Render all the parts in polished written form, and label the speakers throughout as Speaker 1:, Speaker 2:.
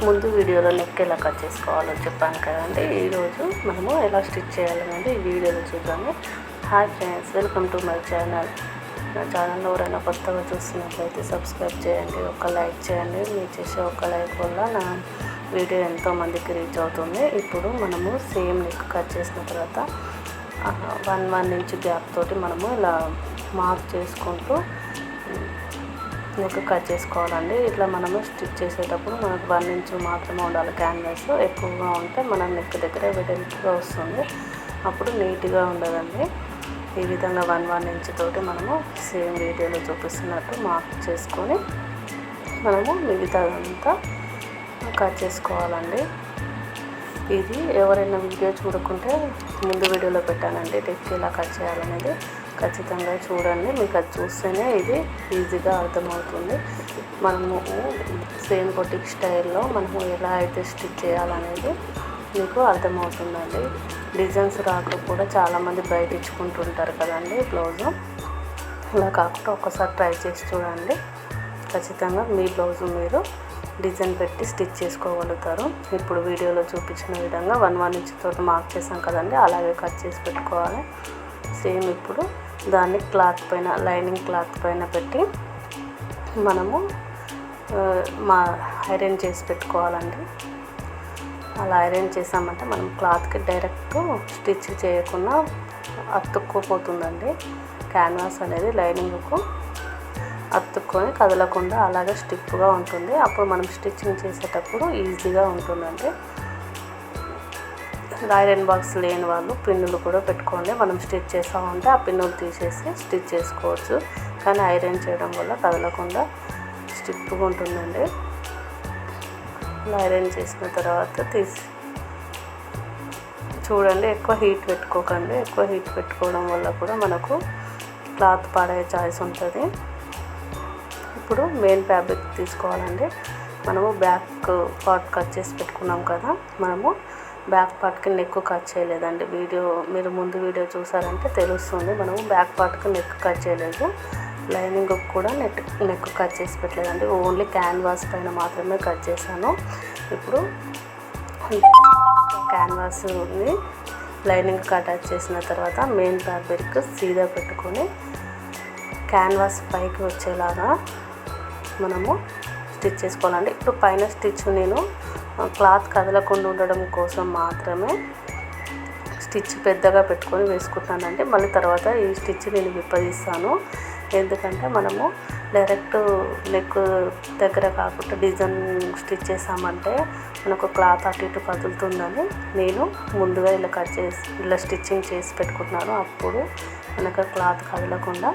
Speaker 1: ముందు వీడియోలో నెక్ ఎలా కట్ చేసుకోవాలో చెప్పాను కదండి. ఈరోజు మనము ఎలా స్టిచ్ చేయాలనేది ఈ వీడియోలో చూద్దాము. Hi friends, welcome to my channel. నా ఛానల్లో ఎవరైనా కొత్తగా చూస్తున్నట్లయితే సబ్స్క్రైబ్ చేయండి, ఒక లైక్ చేయండి. మీరు చేసే ఒక లైక్ వల్ల నా వీడియో ఎంతోమందికి రీచ్ అవుతుంది. ఇప్పుడు మనము సేమ్ నెక్ కట్ చేసిన తర్వాత 1 ఇంచ్ గ్యాప్ తోటి మనము ఇలా మార్క్ చేసుకుంటూ నెక్ కట్ చేసుకోవాలండి. ఇట్లా మనము స్టిచ్ చేసేటప్పుడు మనకు 1 ఇంచ్ మాత్రమే ఉండాలి క్యాన్వాస్. ఎక్కువగా ఉంటే మన నెక్ దగ్గర వెడల్పుగా వస్తుంది, అప్పుడు నీట్గా ఉండదండి. ఈ విధంగా 1 ఇంచ్ తోటి మనము సేమ్ వీడియోలో చూపిస్తున్నట్టు మార్క్ చేసుకొని మనము మిగతాదంతా కట్ చేసుకోవాలండి. ఇది ఎవరైనా వీడియో చూడకుంటే ముందు వీడియోలో పెట్టానండి, నెక్ ఎలా కట్ చేయాలనేది. ఖచ్చితంగా చూడండి, మీకు అది చూస్తేనే ఇది ఈజీగా అర్థమవుతుంది. మనము సేమ్ బొటిక్ స్టైల్లో మనము ఎలా అయితే స్టిచ్ చేయాలనేది మీకు అర్థమవుతుందండి. డిజైన్స్ రాక కూడా చాలామంది బయట ఇచ్చుకుంటుంటారు కదండి బ్లౌజు. అలా కాకుండా ఒక్కసారి ట్రై చేసి చూడండి, ఖచ్చితంగా మీ బ్లౌజు మీరు డిజైన్ పెట్టి స్టిచ్ చేసుకోగలుగుతారు. ఇప్పుడు వీడియోలో చూపించిన విధంగా 1 ఇంచ్ తోటి మార్క్ చేసాం కదండి, అలాగే కట్ చేసి పెట్టుకోవాలి. సేమ్ ఇప్పుడు దాన్ని క్లాత్ పైన, లైనింగ్ క్లాత్ పైన పెట్టి మనము ఐరన్ చేసి పెట్టుకోవాలండి. అలా ఐరన్ చేసామంటే మనం క్లాత్కి డైరెక్ట్ స్టిచ్ చేయకుండా అతుక్కుపోతుందండి. క్యాన్వాస్ అనేది లైనింగ్కు అతుక్కొని కదలకుండా అలాగే స్టిఫ్గా ఉంటుంది. అప్పుడు మనం స్టిచ్చింగ్ చేసేటప్పుడు ఈజీగా ఉంటుందండి. ఐరన్ బాక్స్ లేని వాళ్ళు పిన్నులు కూడా పెట్టుకోండి. మనం స్టిచ్ చేసామంటే ఆ పిన్నులు తీసేసి స్టిచ్ చేసుకోవచ్చు, కానీ ఐరన్ చేయడం వల్ల కదలకుండా స్టిఫ్గా ఉంటుందండి. ఐరన్ చేసిన తర్వాత చూడండి, ఎక్కువ హీట్ పెట్టుకోకండి. ఎక్కువ హీట్ పెట్టుకోవడం వల్ల కూడా మనకు క్లాత్ పాడయ్యే ఛాయిస్ ఉంటుంది. ఇప్పుడు మెయిన్ ఫ్యాబ్రిక్ తీసుకోవాలండి. మనము బ్యాక్ పార్ట్ కట్ చేసి పెట్టుకున్నాం కదా, మనము బ్యాక్ పార్ట్కి నెక్ కట్ చేయలేదండి. మీరు ముందు వీడియో చూసారంటే తెలుస్తుంది. మనము బ్యాక్ పార్ట్కి నెక్ కట్ చేయలేదు, లైనింగ్ కూడా నెక్ కట్ చేసి పెట్టలేదండి. ఓన్లీ క్యాన్వాస్ పైన మాత్రమే కట్ చేశాను. ఇప్పుడు క్యాన్వాస్ని లైనింగ్ అటాచ్ చేసిన తర్వాత మెయిన్ ఫ్యాబ్రిక్ సీదా పెట్టుకొని క్యాన్వాస్ పైకి వచ్చేలాగా మనము స్టిచ్ చేసుకోవాలండి. ఇప్పుడు పైన స్టిచ్ నేను క్లాత్ కదలకుండా ఉండడం కోసం మాత్రమే స్టిచ్ పెద్దగా పెట్టుకొని వేసుకుంటానండి. మళ్ళీ తర్వాత ఈ స్టిచ్ నేను విప్పదీస్తాను. ఎందుకంటే మనము డైరెక్ట్ నెక్ దగ్గర కాకుండా డిజైన్ స్టిచ్ చేసామంటే మనకు క్లాత్ అటు ఇటు కదులుతుందని నేను ముందుగా ఇలా స్టిచ్చింగ్ చేసి పెట్టుకుంటున్నాను. అప్పుడు మనకు క్లాత్ కదలకుండా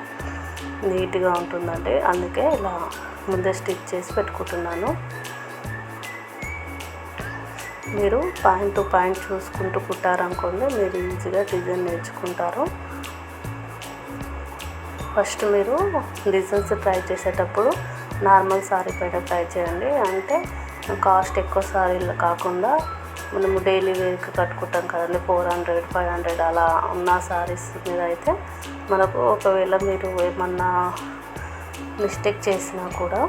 Speaker 1: నీట్గా ఉంటుందండి. అందుకే ఇలా ముందే స్టిచ్ చేసి పెట్టుకుంటున్నాను. మీరు పాయింట్ టు పాయింట్ చూసుకుంటూ కుట్టారనుకోండి, మీరు ఈజీగా డిజైన్ నేర్చుకుంటారు. ఫస్ట్ మీరు డిజైన్స్ ట్రై చేసేటప్పుడు నార్మల్ సారీ పైన ట్రై చేయండి. అంటే కాస్ట్ ఎక్కువ సారీలు కాకుండా మనము డైలీ వేర్కి కట్టుకుంటాం కదండి, 400, 500 అలా ఉన్న సారీస్ మీద అయితే మనకు ఒకవేళ మీరు ఏమన్నా మిస్టేక్ చేసినా కూడా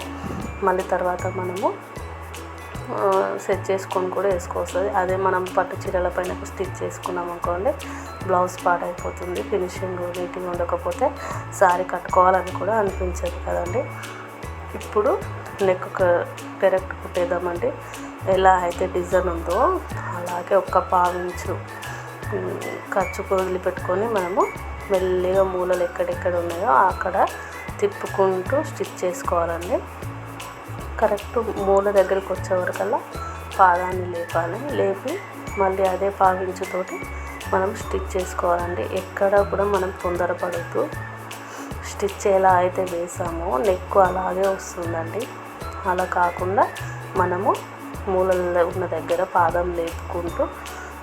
Speaker 1: మళ్ళీ తర్వాత మనము సెట్ చేసుకొని కూడా వేసుకోవచ్చు. అదే మనం పట్టు చీరల పైన స్టిచ్ చేసుకున్నాం అనుకోండి, బ్లౌజ్ పాడైపోతుంది. ఫినిషింగ్ నీట్గా ఉండకపోతే సారీ కట్టుకోవాలని కూడా అనిపించదు కదండి. ఇప్పుడు నెక్ డైరెక్ట్ కుట్టేద్దామండి. ఎలా అయితే డిజైన్ ఉందో అలాగే ఒక 1/4 ఇంచు ఖర్చుకు వదిలిపెట్టుకొని మనము మెల్లిగా మూలలు ఎక్కడెక్కడ ఉన్నాయో అక్కడ తిప్పుకుంటూ స్టిచ్ చేసుకోవాలండి. కరెక్ట్ మూల దగ్గరికి వచ్చే వరకల్లా పాదాన్ని లేపి మళ్ళీ అదే 1/4 ఇంచు తోటి మనం స్టిచ్ చేసుకోవాలండి. ఎక్కడ కూడా మనం తొందరపడద్దు. స్టిచ్ ఎలా అయితే వేసామో నెక్ అలాగే వస్తుందండి. అలా కాకుండా మనము మూలల్లో ఉన్న దగ్గర పాదం లేపుకుంటూ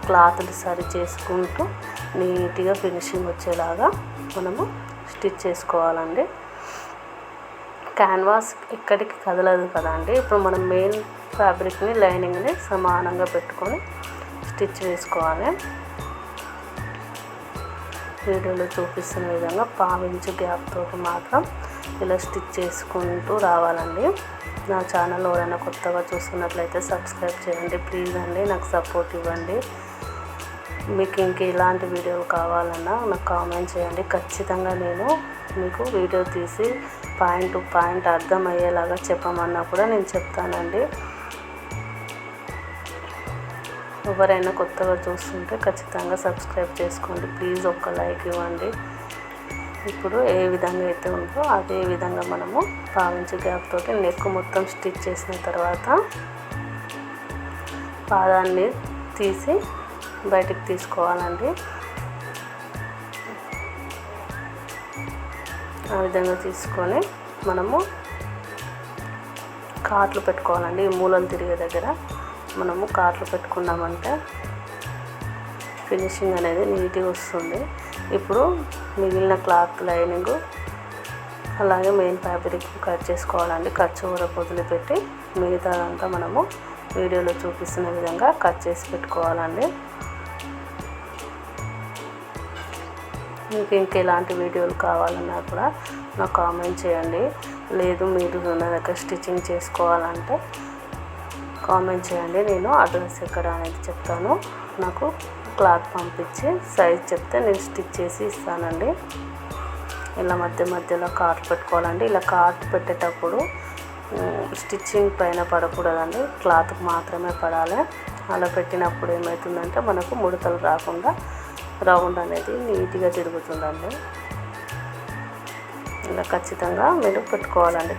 Speaker 1: క్లాత్ని సరి చేసుకుంటూ నీట్గా ఫినిషింగ్ వచ్చేలాగా మనము స్టిచ్ చేసుకోవాలండి. క్యాన్వాస్ ఎక్కడికి కదలదు కదండి. ఇప్పుడు మనం మెయిన్ ఫ్యాబ్రిక్ని, లైనింగ్ని సమానంగా పెట్టుకొని స్టిచ్ వేసుకోవాలి. వీడియోలో చూపిస్తున్న విధంగా 1/4 ఇంచు గ్యాప్ తోటి మాత్రం ఇలా స్టిచ్ చేసుకుంటూ రావాలండి. నా ఛానల్ ఎవరైనా కొత్తగా చూస్తున్నట్లయితే సబ్స్క్రైబ్ చేయండి ప్లీజ్ అండి, నాకు సపోర్ట్ ఇవ్వండి. మీకు ఇంక ఇలాంటి వీడియోలు కావాలన్నా నాకు కామెంట్ చేయండి. ఖచ్చితంగా నేను మీకు వీడియో తీసి పాయింట్ టు పాయింట్ అర్థమయ్యేలాగా చెప్పమన్నా కూడా నేను చెప్తానండి. ఎవరైనా కొత్తగా చూస్తుంటే ఖచ్చితంగా సబ్స్క్రైబ్ చేసుకోండి ప్లీజ్, ఒక్క లైక్ ఇవ్వండి. ఇప్పుడు ఏ విధంగా అయితే ఉందో అదే విధంగా మనము పావించి గ్యాప్ తోటి నెక్ మొత్తం స్టిచ్ చేసిన తర్వాత పాదాన్ని తీసి బయటికి తీసుకోవాలండి. ఆ విధంగా తీసుకొని మనము కాట్లు పెట్టుకోవాలండి. ఈ మూలలు తిరిగే దగ్గర మనము కాట్లు పెట్టుకున్నామంటే ఫినిషింగ్ అనేది నీట్గా వస్తుంది. ఇప్పుడు మిగిలిన క్లాత్ లైనింగ్ అలాగే మెయిన్ ఫ్యాబ్రిక్ కట్ చేసుకోవాలండి. ఖర్చు కూడా వదిలిపెట్టి మిగతాదంతా మనము వీడియోలో చూపిస్తున్న విధంగా కట్ చేసి పెట్టుకోవాలండి. మీకు ఇంకా ఎలాంటి వీడియోలు కావాలన్నా కూడా నాకు కామెంట్ చేయండి. లేదు మీరు నా దగ్గర స్టిచ్చింగ్ చేసుకోవాలంటే కామెంట్ చేయండి, నేను అడ్రస్ ఎక్కడ అనేది చెప్తాను. నాకు క్లాత్ పంపించి సైజ్ చెప్తే నేను స్టిచ్ చేసి ఇస్తానండి. ఇలా మధ్య మధ్యలో కాట్లు పెట్టుకోవాలండి. ఇలా కాట్లు పెట్టేటప్పుడు స్టిచ్చింగ్ పైన పడకూడదండి, క్లాత్కి మాత్రమే పడాలి. అలా పెట్టినప్పుడు ఏమవుతుందంటే మనకు ముడతలు రాకుండా రౌండ్ అనేది నీట్గా తిరుగుతుందండి. ఇలా ఖచ్చితంగా మీరు పెట్టుకోవాలండి.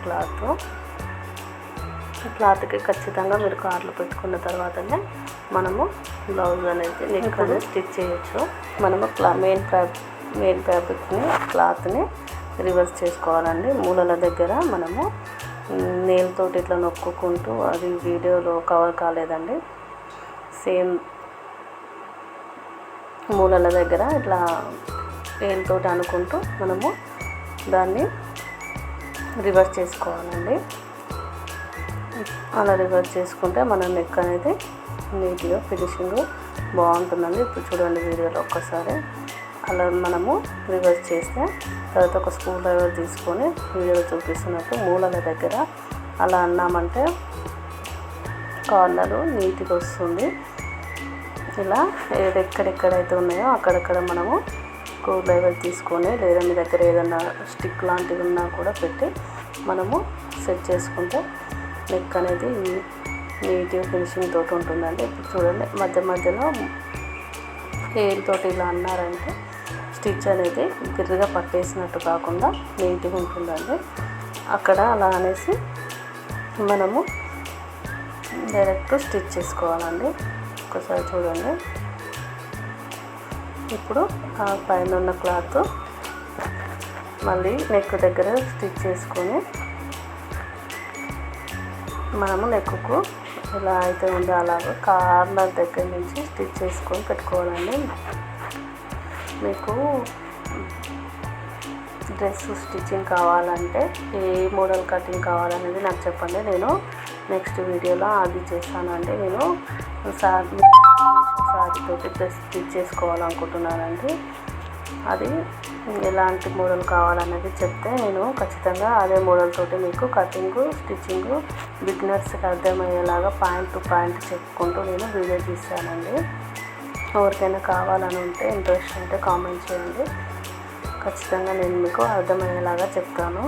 Speaker 1: క్లాత్కి ఖచ్చితంగా మీరు కార్లు పెట్టుకున్న తర్వాతనే మనము బ్లౌజ్ అనేది నెక్ అనేది స్టిచ్ చేయొచ్చు. మనము మెయిన్ ఫ్యాబ్రిక్ని క్లాత్ని రివర్స్ చేసుకోవాలండి. మూలల దగ్గర మనము నేల్తోటి ఇట్లా నొక్కుకుంటూ, అది వీడియోలో కవర్ కాలేదండి, సేమ్ మూలల దగ్గర ఇట్లా నేల్తోటి అనుకుంటూ మనము దాన్ని రివర్స్ చేసుకోవాలండి. అలా రివర్స్ చేసుకుంటే మన నెక్ అనేది నీట్గా ఫినిషింగ్ బాగుంటుందండి. ఇప్పుడు చూడండి వీడియోలో ఒక్కసారి అలా మనము రివర్స్ చేస్తే తర్వాత ఒక స్క్రూ డ్రైవర్ తీసుకొని వీడియోలో చూపిస్తున్నట్టు మూలల దగ్గర అలా అన్నామంటే కార్నరు నీట్గా వస్తుంది. ఇలా ఎక్కడెక్కడైతే ఉన్నాయో అక్కడక్కడ మనము స్క్రూ డ్రైవర్ తీసుకొని, లేదా మీ దగ్గర ఏదైనా స్టిక్ లాంటివి ఉన్నా కూడా పెట్టి మనము సెట్ చేసుకుంటే నెక్ అనేది నీట్గా ఫినిషింగ్ తోటి ఉంటుందండి. ఇప్పుడు చూడండి మధ్య మధ్యలో హెయిర్ తోటి ఇలా అన్నారంటే స్టిచ్ అనేది గిర్రగా పట్టేసినట్టు కాకుండా నీట్గా ఉంటుందండి. అక్కడ అలా అనేసి మనము డైరెక్ట్ స్టిచ్ చేసుకోవాలండి. ఒకసారి చూడండి. ఇప్పుడు ఆ పైన ఉన్న క్లాత్ మళ్ళీ నెక్ దగ్గర స్టిచ్ చేసుకొని మనము నెక్కు ఎలా అయితే ఉందో అలాగ కార్నర్ దగ్గర నుంచి స్టిచ్ చేసుకొని పెట్టుకోవాలండి. మీకు డ్రెస్ స్టిచ్చింగ్ కావాలంటే ఏ మోడల్ కటింగ్ కావాలనేది నాకు చెప్పండి, నేను నెక్స్ట్ వీడియోలో అది చేస్తానండి. నేను సారీతోటి డ్రెస్ స్టిచ్ చేసుకోవాలనుకుంటున్నానండి. అది ఎలాంటి మోడల్ కావాలనేది చెప్తే నేను ఖచ్చితంగా అదే మోడల్ తోటి మీకు కటింగ్ స్టిచ్చింగ్ బిగినర్స్కి అర్థమయ్యేలాగా పాయింట్ టు పాయింట్ చెప్పుకుంటూ నేను వీడియో తీస్తానండి. ఎవరికైనా కావాలని ఉంటే ఇంట్రెస్ట్ ఉంటే కామెంట్ చేయండి, ఖచ్చితంగా నేను మీకు అర్థమయ్యేలాగా చెప్తాను.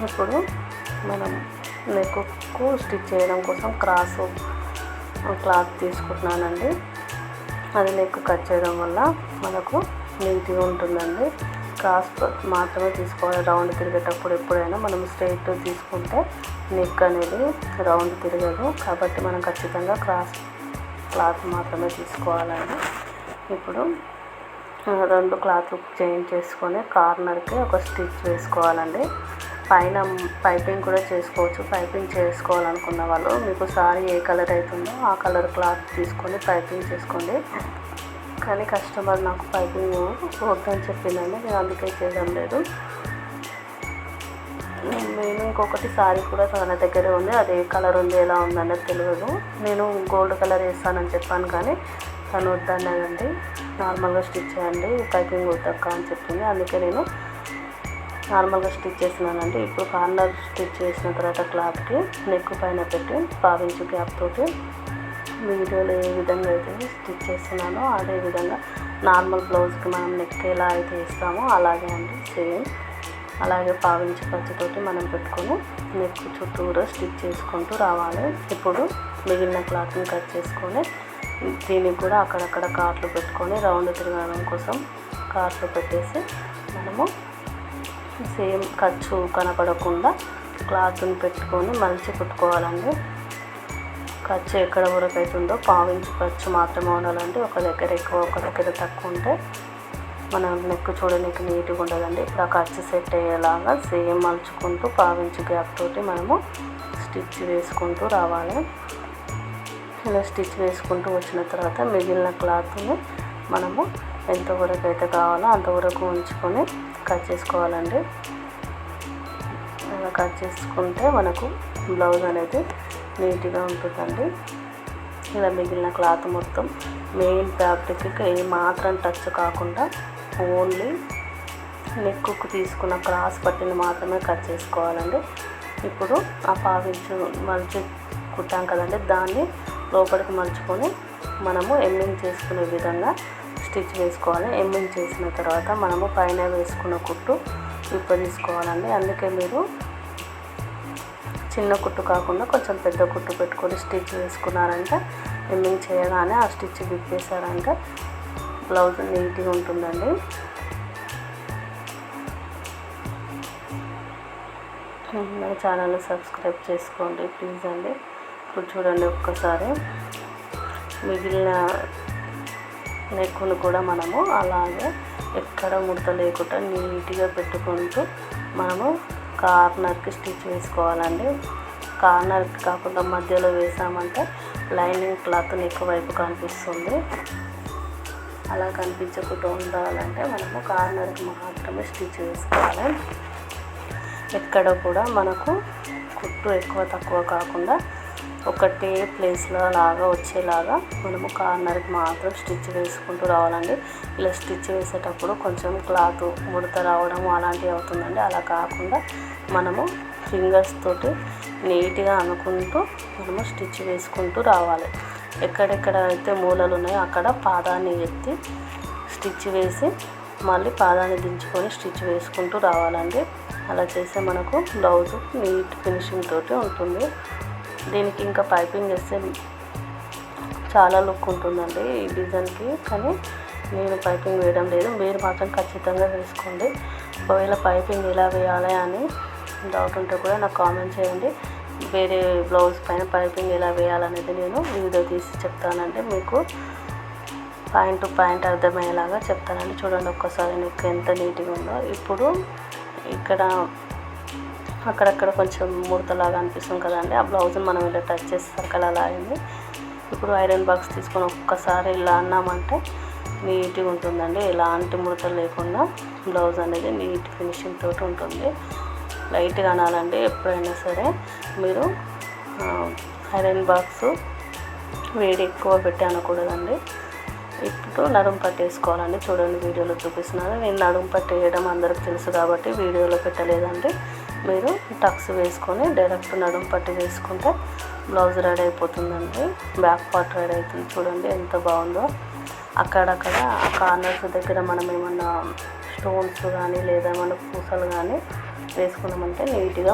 Speaker 1: ఇప్పుడు మనం నెక్కు స్టిచ్ చేయడం కోసం క్రాస్ క్లాత్ తీసుకుంటున్నానండి. అది నెక్ కట్ చేయడం వల్ల మనకు నీట్గా ఉంటుందండి. క్రాస్ మాత్రమే తీసుకోవాలి. రౌండ్ తిరిగేటప్పుడు ఎప్పుడైనా మనం స్ట్రైట్ తీసుకుంటే నెక్ అనేది రౌండ్ తిరగదు, కాబట్టి మనం ఖచ్చితంగా క్లాత్ మాత్రమే తీసుకోవాలండి. ఇప్పుడు 2 క్లాత్లు చేంజ్ చేసుకొని కార్నర్కి ఒక స్టిచ్ వేసుకోవాలండి. పైన పైపింగ్ కూడా చేసుకోవచ్చు. పైపింగ్ చేసుకోవాలనుకున్న వాళ్ళు మీకు సారీ ఏ కలర్ అవుతుందో ఆ కలర్ క్లాత్ తీసుకొని పైపింగ్ చేసుకోండి. కానీ కస్టమర్ నాకు పైపింగ్ వద్దని చెప్పిందండి, నేను అందుకే చేయడం లేదు. నేను ఇంకొకటి సారీ కూడా తన దగ్గరే ఉంది, అది ఏ కలర్ ఉంది ఎలా ఉందన్నది తెలియదు. నేను గోల్డ్ కలర్ వేస్తానని చెప్పాను, కానీ తను వద్దన్నదండి, నార్మల్గా స్టిచ్ చేయండి, పైపింగ్ వద్దక్క అని చెప్పింది. అందుకే నేను నార్మల్గా స్టిచ్ చేస్తున్నానండి. ఇప్పుడు కార్నర్ స్టిచ్ చేసిన తర్వాత క్లాత్కి నెక్ పైన పెట్టి పావించు గ్యాప్ తోటి వీడియోలో ఏ విధంగా అయితే స్టిచ్ చేస్తున్నానో అదే విధంగా నార్మల్ బ్లౌజ్కి మనం నెక్ ఎలా అయితే ఇస్తామో అలాగే అండి, సేమ్ అలాగే పావించి ఖర్చుతోటి మనం పెట్టుకొని నెక్ చుట్టూరా స్టిచ్ చేసుకుంటూ రావాలి. ఇప్పుడు మిగిలిన క్లాత్ని కట్ చేసుకొని దీనికి కూడా అక్కడక్కడ కాట్లు పెట్టుకొని రౌండ్ తిరగడం కోసం కాట్లు పెట్టేసి మనము సేమ్ ఖర్చు కనపడకుండా క్లాత్ని పెట్టుకొని మలిచి కుట్టుకోవాలండి. ఖర్చు ఎక్కడ వరకు అవుతుందో పావించి ఖర్చు మాత్రమే ఉండాలండి. ఒక దగ్గర ఎక్కువ ఒక దగ్గర తక్కువ ఉంటే మనం నెక్ చూడడానికి నీట్గా ఉండదండి. ఇప్పుడు ఆ ఖర్చు సెట్ అయ్యేలాగా సేమ్ మలుచుకుంటూ పావించి గ్యాప్ తోటి మనము స్టిచ్ వేసుకుంటూ రావాలి. ఇలా స్టిచ్ వేసుకుంటూ వచ్చిన తర్వాత మిగిలిన క్లాత్ని మనము ఎంతవరకు అయితే కావాలో అంతవరకు ఉంచుకొని కట్ చేసుకోవాలండి. అలా కట్ చేసుకుంటే మనకు బ్లౌజ్ అనేది నీట్గా ఉంటుందండి. ఇలా మిగిలిన క్లాత్ మొత్తం మెయిన్ ఫ్యాబ్రిక్కి ఏ మాత్రం టచ్ కాకుండా ఓన్లీ నెక్కు తీసుకున్న క్రాస్ పట్టిని మాత్రమే కట్ చేసుకోవాలండి. ఇప్పుడు ఆ పావించు మలిచి కుట్టాం కదండి, దాన్ని లోపలికి మలుచుకొని మనము ఎమ్మింగ్ చేసుకునే విధంగా స్టిచ్ వేసుకోవాలి. ఎమ్మింగ్ చేసిన తర్వాత మనము పైన వేసుకున్న కుట్టు విప్పదీసుకోవాలండి. అందుకే మీరు చిన్న కుట్టు కాకుండా కొంచెం పెద్ద కుట్టు పెట్టుకొని స్టిచ్ వేసుకున్నారంటే ఎమ్మింగ్ చేయగానే ఆ స్టిచ్ విప్పేశారంటే బ్లౌజ్ నీట్గా ఉంటుందండి. నా ఛానల్ని సబ్స్క్రైబ్ చేసుకోండి ప్లీజ్ అండి. ఇప్పుడు చూడండి, ఒక్కసారి మిగిలిన నెక్కును కూడా మనము అలాగే ఎక్కడ ముడత లేకుండా నీట్గా పెట్టుకుంటూ మనము కార్నర్కి స్టిచ్ వేసుకోవాలండి. కార్నర్కి కాకుండా మధ్యలో వేసామంటే లైనింగ్ క్లాత్ నెక్ వైపు కనిపిస్తుంది. అలా కనిపించకుండా ఉండాలంటే మనము కార్నర్కి మాత్రమే స్టిచ్ వేసుకోవాలి. ఎక్కడ కూడా మనకు కుట్టు ఎక్కువ తక్కువ కాకుండా ఒకటే ప్లేస్లో లాగా వచ్చేలాగా మనము కార్నర్కి మాత్రం స్టిచ్ వేసుకుంటూ రావాలండి. ఇలా స్టిచ్ వేసేటప్పుడు కొంచెం క్లాత్ ముడత రావడం అలాంటివి అవుతుందండి. అలా కాకుండా మనము ఫింగర్స్ తోటి నీట్గా అనుకుంటూ మనము స్టిచ్ వేసుకుంటూ రావాలి. ఎక్కడెక్కడ అయితే మూలలు ఉన్నాయో అక్కడ పాదాన్ని ఎత్తి స్టిచ్ వేసి మళ్ళీ పాదాన్ని దించుకొని స్టిచ్ వేసుకుంటూ రావాలండి. అలా చేస్తే మనకు బ్లౌజ్ నీట్ ఫినిషింగ్ తోటి ఉంటుంది. దీనికి ఇంకా పైపింగ్ వేస్తే చాలా లుక్ ఉంటుందండి ఈ డిజైన్కి, కానీ నేను పైపింగ్ వేయడం లేదు. మీరు మాత్రం ఖచ్చితంగా వేసుకోండి. ఒకవేళ పైపింగ్ ఎలా వేయాలి అని డౌట్ ఉంటే కూడా నాకు కామెంట్ చేయండి. వేరే బ్లౌజ్ పైన పైపింగ్ ఎలా వేయాలనేది నేను వీడియో తీసి చెప్తానండి. మీకు పాయింట్ టు పాయింట్ అర్థమయ్యేలాగా చెప్తానండి. చూడండి ఒక్కసారి నెక్ ఎంత నీట్గా ఉందో. ఇప్పుడు ఇక్కడ అక్కడక్కడ కొంచెం ముడతలాగా అనిపిస్తుంది కదండి, ఆ బ్లౌజ్ని మనం ఇలా టచ్ చేసేసరికి అలా అయింది. ఇప్పుడు ఐరన్ బాక్స్ తీసుకొని ఒక్కసారి ఇలా అన్నామంటే నీట్గా ఉంటుందండి. ఎలాంటి ముడతలు లేకుండా బ్లౌజ్ అనేది నీట్ ఫినిషింగ్ తోటి ఉంటుంది. లైట్గా అనాలండి ఎప్పుడైనా సరే. మీరు ఐరన్ బాక్స్ వేడి ఎక్కువ పెట్టి అనకూడదండి. ఇప్పుడు నడుము పట్టు వేసుకోవాలండి. చూడండి వీడియోలో చూపిస్తున్నాను. నేను నడుము పట్టు వేయడం అందరికి తెలుసు కాబట్టి వీడియోలో పెట్టలేదండి. మీరు టక్స్ వేసుకొని డైరెక్ట్ నడుము పట్టు వేసుకుంటే బ్లౌజ్ రెడీ అయిపోతుందండి. బ్యాక్ పార్ట్ రెడీ అవుతుంది. చూడండి ఎంత బాగుందో. అక్కడక్కడ ఆ కార్నర్స్ దగ్గర మనం ఏమన్నా స్టోన్స్ కానీ లేదా ఏమన్నా పూసలు కానీ వేసుకున్నామంటే నీట్గా